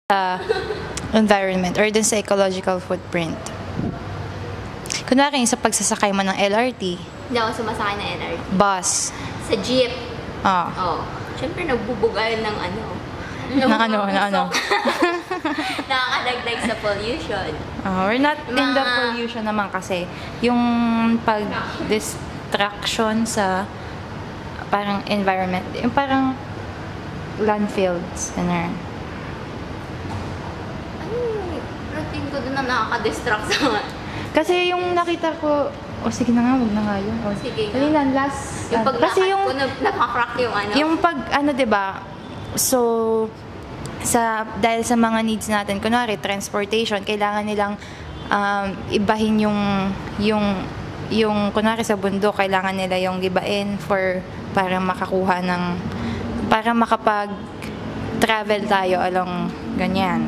sa environment or dun sa ecological footprint. Kunwari, sa pagsasakay mo ng LRT, Hindi ako sumasakay ng LRT. bus, Sa jeep. ah, Oh. Siyempre, nagbubugal ng ano. ng ano. Nakakadagdag sa pollution. We're not in the Mga- pollution naman kasi yung pag-distraction sa parang environment, yung parang landfills, ganun. Ano yung routine ko doon na nakaka-distract sa... Kasi yung nakita ko, sige na nga, wag na nga yun. Sige nga. Kanina, last, Yung paglakad kasi yung, ko, nakaka-crack yung ano. yung pag, diba, so, dahil sa mga needs natin, kunwari, transportation, kailangan nilang ibahin yung kunwari sa bundok, kailangan nila yung gibain para makakuha ng, para makapag-travel tayo along ganyan.